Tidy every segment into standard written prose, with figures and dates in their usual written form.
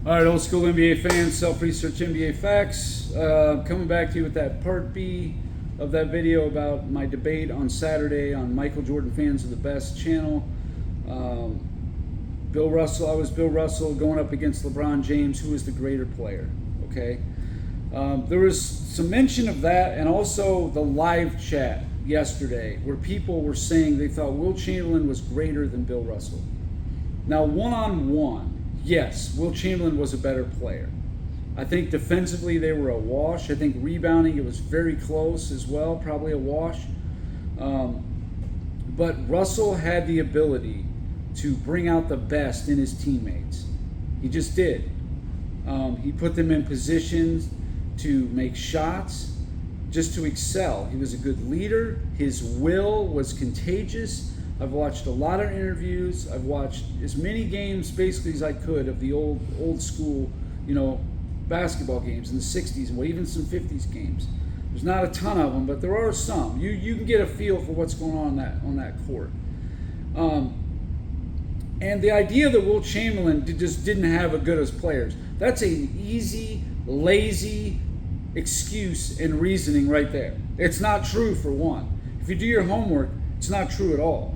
All right, old school NBA fans, self-research NBA facts. Coming back to you with that part B of that video about my debate on Saturday on Michael Jordan Fans of the Best channel. Bill Russell, I was Bill Russell going up against LeBron James, who is the greater player, okay? There was some mention of that, and also the live chat yesterday where people were saying they thought Wilt Chamberlain was greater than Bill Russell. Now, one-on-one, yes, Wilt Chamberlain was a better player. I think defensively they were a wash. I think rebounding, it was very close as well, probably a wash. But Russell had the ability to bring out the best in his teammates. He just did. He put them in positions to make shots, just to excel. He was a good leader. His will was contagious. I've watched a lot of interviews. I've watched as many games basically as I could of the old school, basketball games in the 60s and even some 50s games. There's not a ton of them, but there are some. You can get a feel for what's going on that court. And the idea that Wilt Chamberlain just didn't have a good as players, that's an easy, lazy excuse and reasoning right there. It's not true, for one. If you do your homework, it's not true at all.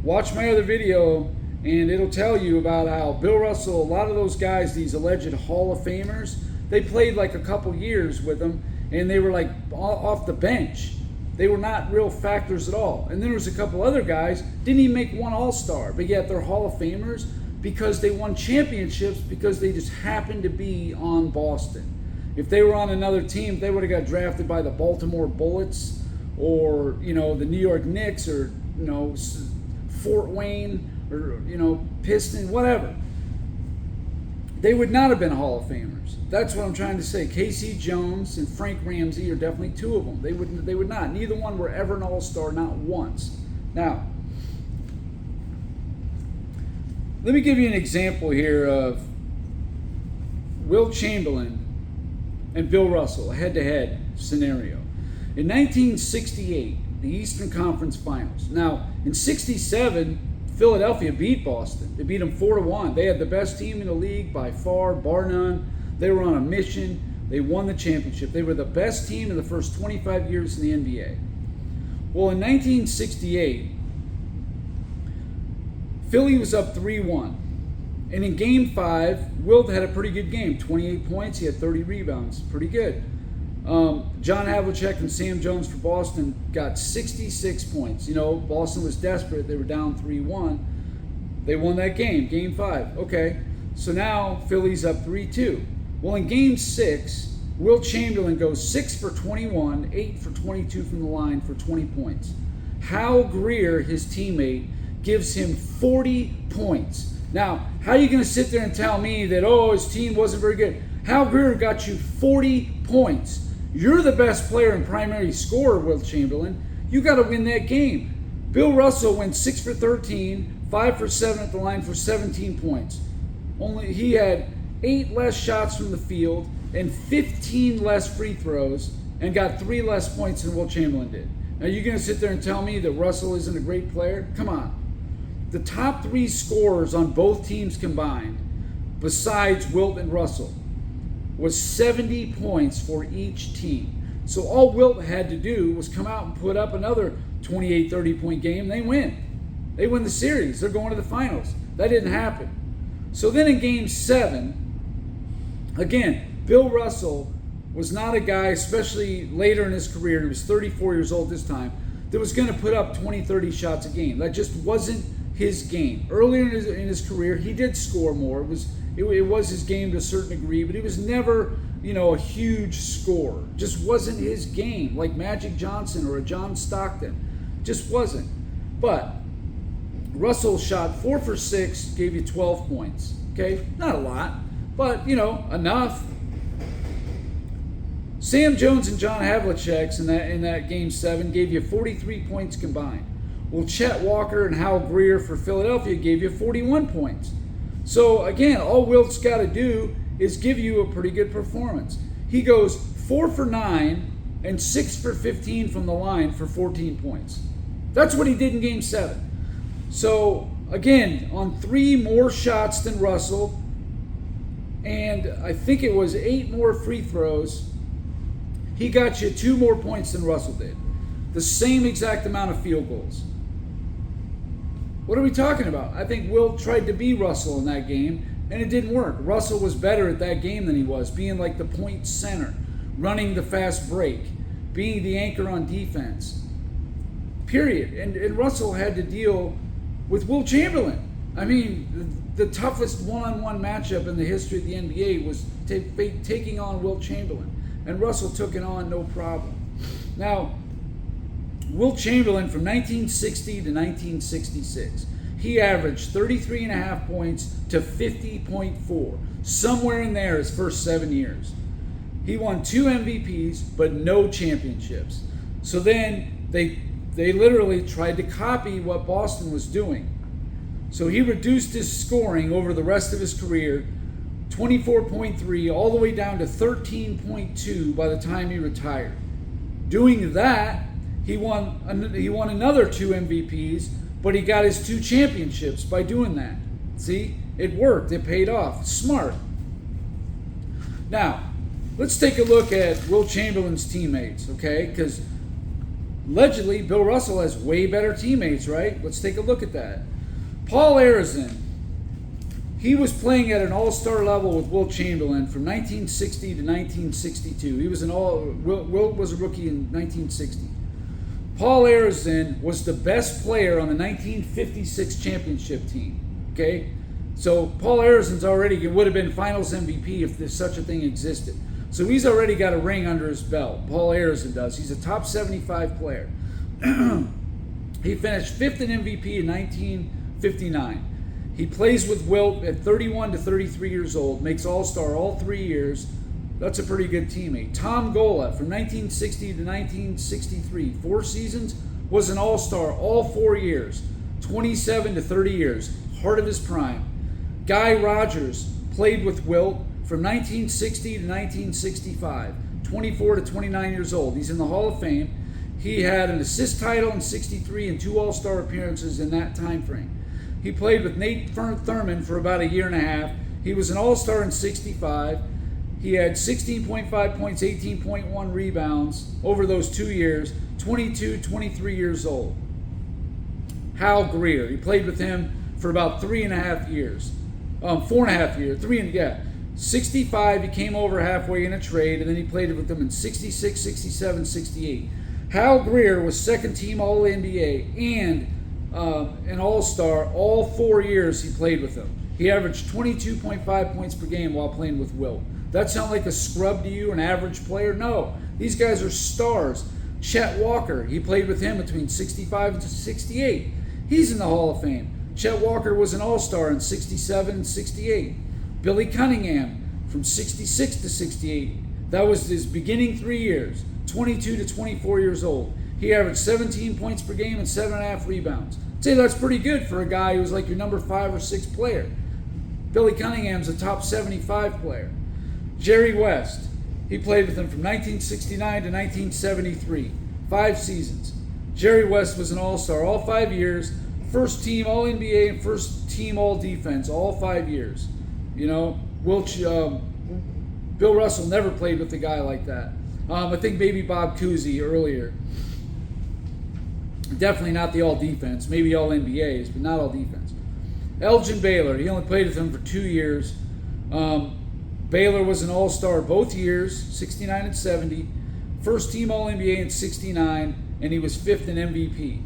Watch my other video, and it'll tell you about how Bill Russell, a lot of those guys, these alleged Hall of Famers, they played like a couple years with him, and they were like off the bench. They were not real factors at all. And then there was a couple other guys, didn't even make one All-Star, but yet they're Hall of Famers because they won championships because they just happened to be on Boston. If they were on another team, they would have got drafted by the Baltimore Bullets or, the New York Knicks or, Fort Wayne or, Pistons, whatever. They would not have been Hall of Famers. That's what I'm trying to say. Casey Jones and Frank Ramsey are definitely two of them. They would not. Neither one were ever an All-Star, not once. Now, let me give you an example here of Wilt Chamberlain and Bill Russell, a head-to-head scenario. In 1968, the Eastern Conference Finals. Now, in 67, Philadelphia beat Boston. They beat them 4-1. They had the best team in the league by far, bar none. They were on a mission. They won the championship. They were the best team in the first 25 years in the NBA. Well, in 1968, Philly was up 3-1. And in Game 5, Wilt had a pretty good game. 28 points. He had 30 rebounds. Pretty good. John Havlicek and Sam Jones for Boston got 66 points. Boston was desperate. They were down 3-1. They won that game, Game 5. Okay, so now Philly's up 3-2. Well, in Game 6, Wilt Chamberlain goes 6 for 21, 8 for 22 from the line for 20 points. Hal Greer, his teammate, gives him 40 points. Now, how are you going to sit there and tell me that, his team wasn't very good? Hal Greer got you 40 points. You're the best player and primary scorer, Wilt Chamberlain. You got to win that game. Bill Russell went 6 for 13, 5 for 7 at the line for 17 points. Only he had 8 less shots from the field and 15 less free throws and got 3 less points than Wilt Chamberlain did. Now you're going to sit there and tell me that Russell isn't a great player? Come on. The top 3 scorers on both teams combined, besides Wilt and Russell, was 70 points for each team. So all Wilt had to do was come out and put up another 28, 30-point game. They win. They win the series. They're going to the finals. That didn't happen. So then in Game 7, again, Bill Russell was not a guy, especially later in his career, he was 34 years old this time, that was going to put up 20, 30 shots a game. That just wasn't his game. Earlier in his career, he did score more. It was his game to a certain degree, but he was never, a huge scorer. Just wasn't his game, like Magic Johnson or a John Stockton. Just wasn't. But Russell shot 4 for 6, gave you 12 points. Okay, not a lot, but enough. Sam Jones and John Havlicek in that Game 7 gave you 43 points combined. Well, Chet Walker and Hal Greer for Philadelphia gave you 41 points. So again, all Wilt's got to do is give you a pretty good performance. He goes 4 for 9 and 6 for 15 from the line for 14 points. That's what he did in Game 7. So again, on 3 more shots than Russell, and I think it was 8 more free throws. He got you 2 more points than Russell did. The same exact amount of field goals. What are we talking about? I think Wilt tried to be Russell in that game, and it didn't work. Russell was better at that game than he was, being like the point center, running the fast break, being the anchor on defense. Period. And Russell had to deal with Wilt Chamberlain. I mean, the toughest one-on-one matchup in the history of the NBA was taking on Wilt Chamberlain. And Russell took it on no problem. Now, Wilt Chamberlain from 1960 to 1966, he averaged 33.5 points to 50.4, somewhere in there his first 7 years. He won 2 MVPs, but no championships. So then they literally tried to copy what Boston was doing. So he reduced his scoring over the rest of his career, 24.3 all the way down to 13.2 by the time he retired. Doing that, he won another 2 MVPs, but he got his 2 championships by doing that. See, it worked. It paid off. Smart. Now, let's take a look at Wilt Chamberlain's teammates, okay? Because allegedly, Bill Russell has way better teammates, right? Let's take a look at that. Paul Arizin, he was playing at an all-star level with Wilt Chamberlain from 1960 to 1962. Wilt was a rookie in 1960. Paul Arizin was the best player on the 1956 championship team, okay? So Paul Arizin's would have been finals MVP if there's such a thing existed. So he's already got a ring under his belt. Paul Arizin does. He's a top 75 player. He finished 5th in MVP in 1959. He plays with Wilt at 31 to 33 years old, makes All-Star all 3 years. That's a pretty good teammate. Tom Gola from 1960 to 1963, 4 seasons, was an All-Star all 4 years, 27 to 30 years, heart of his prime. Guy Rogers played with Wilt from 1960 to 1965, 24 to 29 years old. He's in the Hall of Fame. He had an assist title in 63 and 2 All-Star appearances in that time frame. He played with Nate Thurman for about a year and a half. He was an All-Star in 65. He had 16.5 points, 18.1 rebounds over those 2 years, 22, 23 years old. Hal Greer, he played with him for about 3.5 years. 4.5 years, 65, he came over halfway in a trade, and then he played with them in 66, 67, 68. Hal Greer was second team All-NBA and an All-Star all 4 years he played with them. He averaged 22.5 points per game while playing with Wilt. That sound like a scrub to you, an average player? No, these guys are stars. Chet Walker, he played with him between 65 and 68. He's in the Hall of Fame. Chet Walker was an All-Star in 67 and 68. Billy Cunningham from 66 to 68. That was his beginning 3 years, 22 to 24 years old. He averaged 17 points per game and 7.5 rebounds. I'd say that's pretty good for a guy who was like your number 5 or 6 player. Billy Cunningham's a top 75 player. Jerry West, he played with him from 1969 to 1973, 5 seasons. Jerry West was an All-Star all 5 years, first team All-NBA and first team All-Defense all 5 years. You know, Bill Russell never played with a guy like that. I think maybe Bob Cousy earlier. Definitely not the All-Defense, maybe All-NBAs, but not All-Defense. Elgin Baylor, he only played with him for 2 years. Baylor was an All-Star both years, 69 and 70. First team All-NBA in 69, and he was 5th in MVP.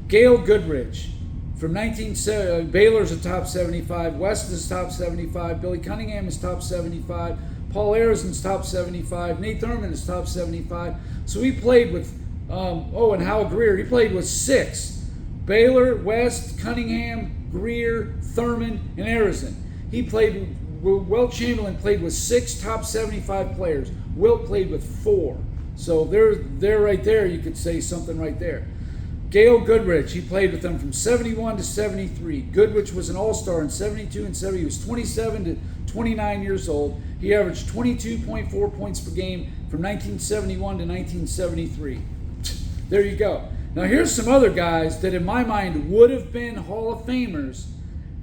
Gail Goodrich, from Baylor's a top 75, West is top 75, Billy Cunningham is top 75, Paul Arizin's top 75, Nate Thurman is top 75. So he played with, and Hal Greer, he played with 6. Baylor, West, Cunningham, Greer, Thurman, and Arizin. Wilt Chamberlain played with 6 top 75 players. Wilt played with 4. So they're right there, you could say something right there. Gail Goodrich, he played with them from 71 to 73. Goodrich was an All-Star in 72 and 70. He was 27 to 29 years old. He averaged 22.4 points per game from 1971 to 1973. There you go. Now here's some other guys that in my mind would have been Hall of Famers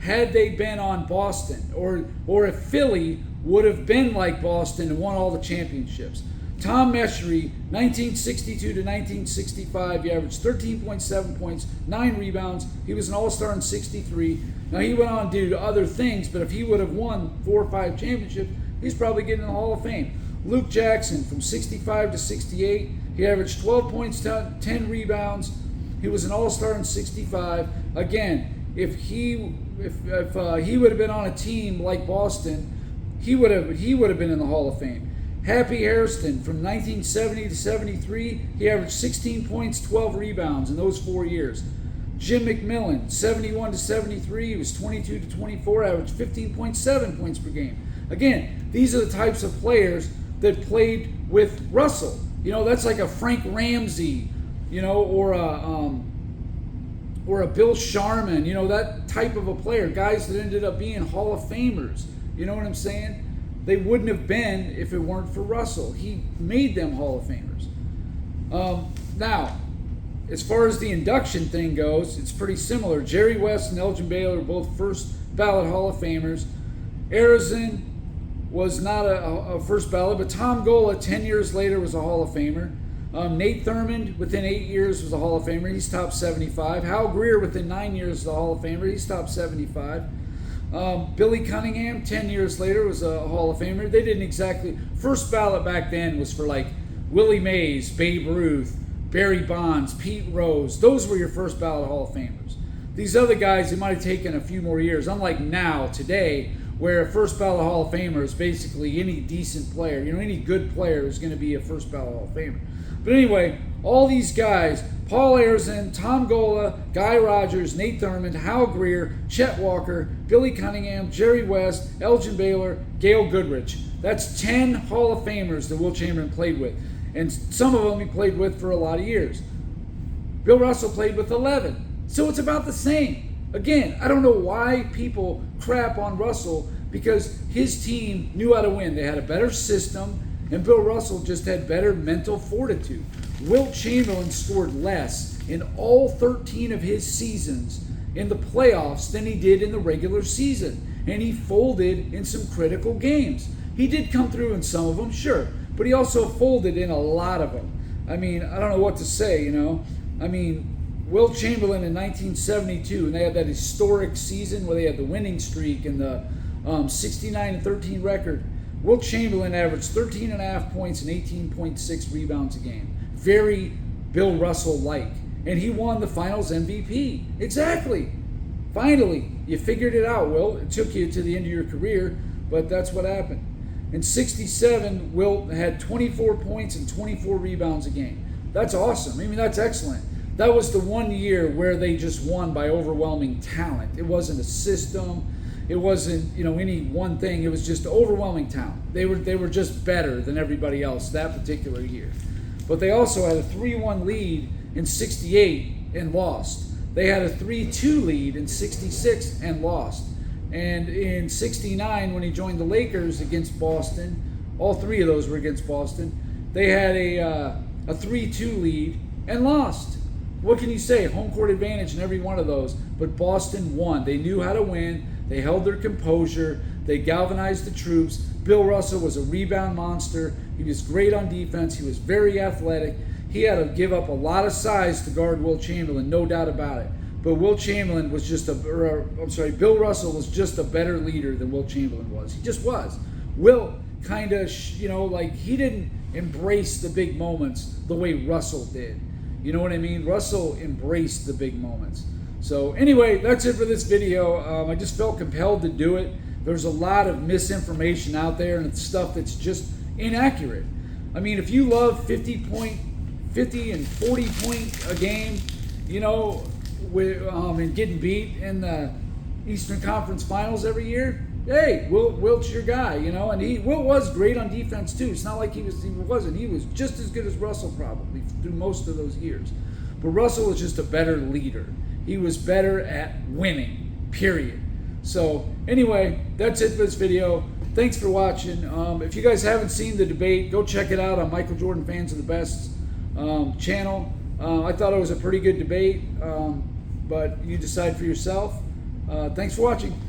had they been on Boston, or if Philly would have been like Boston and won all the championships. Tom Meschery, 1962 to 1965, he averaged 13.7 points, 9 rebounds. He was an all-star in 63. Now, he went on to do other things, but if he would have won 4 or 5 championships, he's probably getting in the Hall of Fame. Luke Jackson, from 65 to 68, he averaged 12 points, 10 rebounds. He was an all-star in 65. Again, if he would have been on a team like Boston, he would have been in the Hall of Fame. Happy Hairston, from 1970 to 73, he averaged 16 points, 12 rebounds in those 4 years. Jim McMillan, 71 to 73, he was 22 to 24, averaged 15.7 points per game. Again, these are the types of players that played with Russell. You know, that's like a Frank Ramsey, you know, or a Bill Sharman, you know, that type of a player. Guys that ended up being Hall of Famers. You know what I'm saying? They wouldn't have been if it weren't for Russell. He made them Hall of Famers. Now, as far as the induction thing goes, it's pretty similar. Jerry West and Elgin Baylor are both first ballot Hall of Famers. Arizin was not a first ballot, but Tom Gola, 10 years later, was a Hall of Famer. Nate Thurmond, within 8 years, was a Hall of Famer. He's top 75. Hal Greer, within 9 years, was a Hall of Famer. He's top 75. Billy Cunningham, 10 years later, was a Hall of Famer. They didn't exactly... First ballot back then was for, like, Willie Mays, Babe Ruth, Barry Bonds, Pete Rose. Those were your first ballot Hall of Famers. These other guys, it might have taken a few more years. Unlike now, today, where a first ballot Hall of Famer is basically any decent player. You know, any good player is going to be a first ballot Hall of Famer. But anyway, all these guys, Paul Arizin, Tom Gola, Guy Rogers, Nate Thurmond, Hal Greer, Chet Walker, Billy Cunningham, Jerry West, Elgin Baylor, Gail Goodrich. That's 10 Hall of Famers that Wilt Chamberlain played with. And some of them he played with for a lot of years. Bill Russell played with 11. So it's about the same. Again, I don't know why people crap on Russell, because his team knew how to win. They had a better system, and Bill Russell just had better mental fortitude. Wilt Chamberlain scored less in all 13 of his seasons in the playoffs than he did in the regular season. And he folded in some critical games. He did come through in some of them, sure, but he also folded in a lot of them. I mean, I don't know what to say, you know. I mean, Wilt Chamberlain in 1972, and they had that historic season where they had the winning streak and the 69-13 record. Wilt Chamberlain averaged 13.5 points and 18.6 rebounds a game. Very Bill Russell-like. And he won the Finals MVP. Exactly. Finally, you figured it out, Wilt. It took you to the end of your career, but that's what happened. In 67, Wilt had 24 points and 24 rebounds a game. That's awesome. I mean, that's excellent. That was the one year where they just won by overwhelming talent. It wasn't a system. It wasn't, you know, any one thing. It was just overwhelming talent. They were just better than everybody else that particular year. But they also had a 3-1 lead in 68 and lost. They had a 3-2 lead in 66 and lost. And in 69, when he joined the Lakers against Boston, all 3 of those were against Boston, they had a 3-2 lead and lost. What can you say? Home court advantage in every one of those. But Boston won. They knew how to win. They held their composure. They galvanized the troops. Bill Russell was a rebound monster. He was great on defense. He was very athletic. He had to give up a lot of size to guard Wilt Chamberlain, no doubt about it. But Wilt Chamberlain was just Bill Russell was just a better leader than Wilt Chamberlain was. He just was. Wilt kind of, you know, like, he didn't embrace the big moments the way Russell did. You know what I mean? Russell embraced the big moments. So anyway, that's it for this video. I just felt compelled to do it. There's a lot of misinformation out there and stuff that's just inaccurate. I mean, if you love 50 and 40 point a game, you know, and getting beat in the Eastern Conference Finals every year, hey, Wilt's your guy, you know. And Wilt was great on defense too. It's not like he wasn't. He was just as good as Russell probably through most of those years. But Russell was just a better leader. He was better at winning, period. So anyway, that's it for this video. Thanks for watching. If you guys haven't seen the debate, go check it out on Michael Jordan Fans of the Best channel. I thought it was a pretty good debate, but you decide for yourself. Thanks for watching.